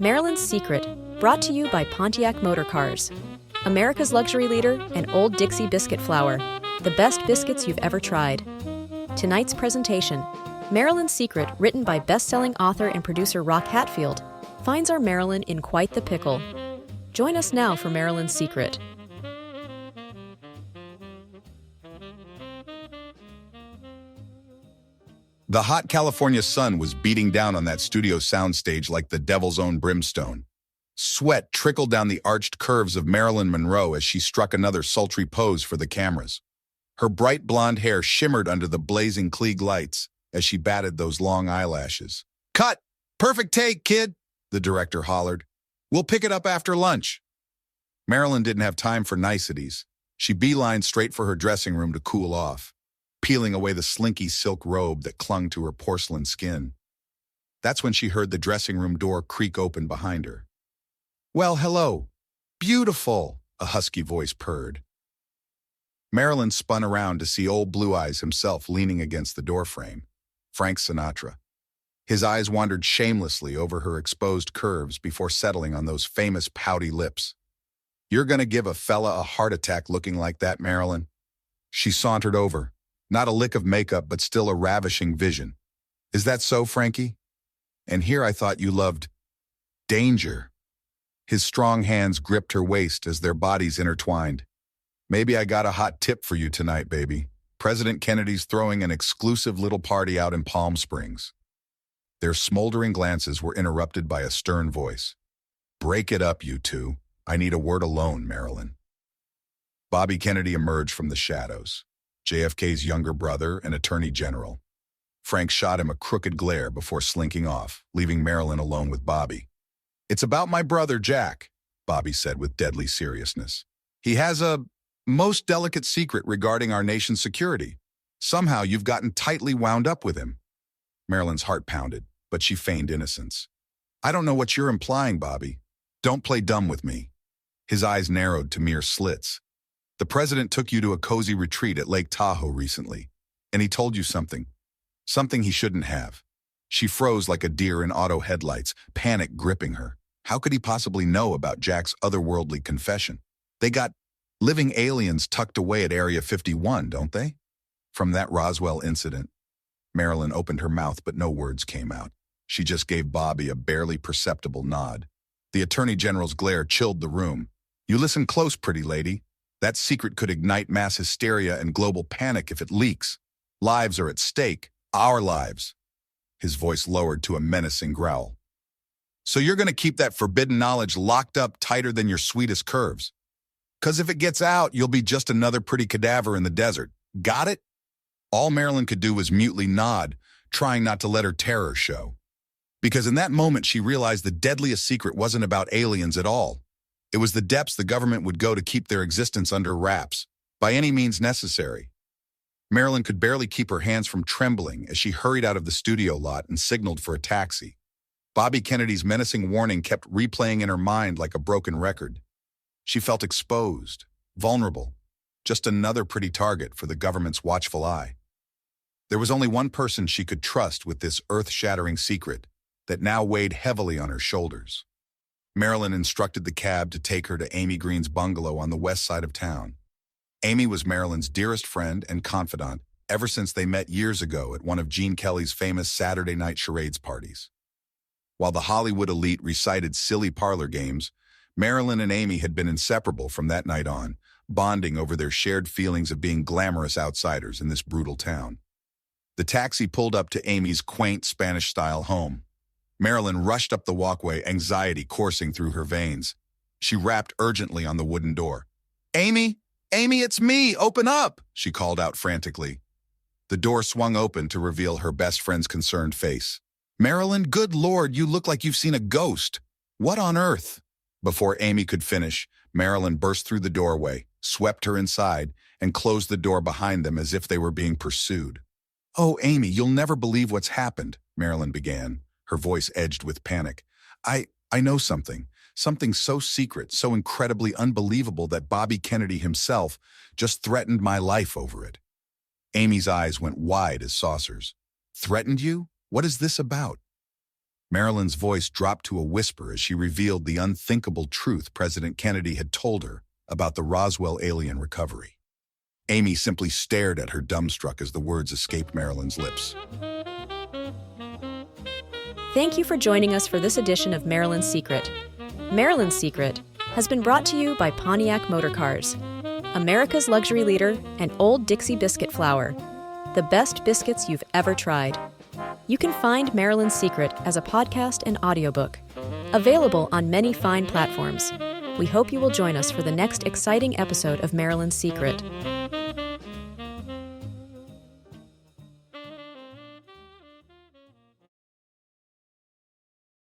Maryland's Secret, brought to you by Pontiac Motor Cars. America's luxury leader and Old Dixie biscuit flour, the best biscuits you've ever tried. Tonight's presentation, Maryland's Secret, written by best-selling author and producer Rock Hatfield, finds our Maryland in quite the pickle. Join us now for Maryland's Secret. The hot California sun was beating down on that studio soundstage like the devil's own brimstone. Sweat trickled down the arched curves of Marilyn Monroe as she struck another sultry pose for the cameras. Her bright blonde hair shimmered under the blazing Klieg lights as she batted those long eyelashes. "Cut! Perfect take, kid!" the director hollered. "We'll pick it up after lunch." Marilyn didn't have time for niceties. She beelined straight for her dressing room to cool off, peeling away the slinky silk robe that clung to her porcelain skin. That's when she heard the dressing room door creak open behind her. "Well, hello. Beautiful," a husky voice purred. Marilyn spun around to see old Blue Eyes himself leaning against the doorframe, Frank Sinatra. His eyes wandered shamelessly over her exposed curves before settling on those famous pouty lips. "You're gonna give a fella a heart attack looking like that, Marilyn." She sauntered over. Not a lick of makeup, but still a ravishing vision. "Is that so, Frankie? And here I thought you loved danger." His strong hands gripped her waist as their bodies intertwined. "Maybe I got a hot tip for you tonight, baby. President Kennedy's throwing an exclusive little party out in Palm Springs." Their smoldering glances were interrupted by a stern voice. "Break it up, you two. I need a word alone, Marilyn." Bobby Kennedy emerged from the shadows, JFK's younger brother and Attorney General. Frank shot him a crooked glare before slinking off, leaving Marilyn alone with Bobby. "It's about my brother, Jack," Bobby said with deadly seriousness. "He has a most delicate secret regarding our nation's security. Somehow you've gotten tightly wound up with him." Marilyn's heart pounded, but she feigned innocence. "I don't know what you're implying, Bobby. Don't play dumb with me." His eyes narrowed to mere slits. "The president took you to a cozy retreat at Lake Tahoe recently, and he told you something he shouldn't have." She froze like a deer in auto headlights, panic gripping her. How could he possibly know about Jack's otherworldly confession? They got living aliens tucked away at Area 51, don't they? From that Roswell incident. Marilyn opened her mouth, but no words came out. She just gave Bobby a barely perceptible nod. The Attorney General's glare chilled the room. "You listen close, pretty lady. That secret could ignite mass hysteria and global panic if it leaks. Lives are at stake. Our lives." His voice lowered to a menacing growl. "So you're going to keep that forbidden knowledge locked up tighter than your sweetest curves? 'Cause if it gets out, you'll be just another pretty cadaver in the desert. Got it?" All Marilyn could do was mutely nod, trying not to let her terror show. Because in that moment she realized the deadliest secret wasn't about aliens at all. It was the depths the government would go to keep their existence under wraps, by any means necessary. Marilyn could barely keep her hands from trembling as she hurried out of the studio lot and signaled for a taxi. Bobby Kennedy's menacing warning kept replaying in her mind like a broken record. She felt exposed, vulnerable, just another pretty target for the government's watchful eye. There was only one person she could trust with this earth-shattering secret that now weighed heavily on her shoulders. Marilyn instructed the cab to take her to Amy Green's bungalow on the west side of town. Amy was Marilyn's dearest friend and confidant ever since they met years ago at one of Gene Kelly's famous Saturday night charades parties. While the Hollywood elite recited silly parlor games, Marilyn and Amy had been inseparable from that night on, bonding over their shared feelings of being glamorous outsiders in this brutal town. The taxi pulled up to Amy's quaint Spanish-style home. Marilyn rushed up the walkway, anxiety coursing through her veins. She rapped urgently on the wooden door. "Amy! Amy, it's me! Open up!" she called out frantically. The door swung open to reveal her best friend's concerned face. "Marilyn, good Lord, you look like you've seen a ghost. What on earth?" Before Amy could finish, Marilyn burst through the doorway, swept her inside, and closed the door behind them as if they were being pursued. "Oh, Amy, you'll never believe what's happened," Marilyn began, her voice edged with panic. I know something so secret, so incredibly unbelievable that Bobby Kennedy himself just threatened my life over it." Amy's eyes went wide as saucers. "Threatened you? What is this about?" Marilyn's voice dropped to a whisper as she revealed the unthinkable truth President Kennedy had told her about the Roswell alien recovery. Amy simply stared at her dumbstruck as the words escaped Marilyn's lips. Thank you for joining us for this edition of Marilyn's Secret. Marilyn's Secret has been brought to you by Pontiac Motor Cars, America's luxury leader and Old Dixie Biscuit Flour, the best biscuits you've ever tried. You can find Marilyn's Secret as a podcast and audiobook, available on many fine platforms. We hope you will join us for the next exciting episode of Marilyn's Secret.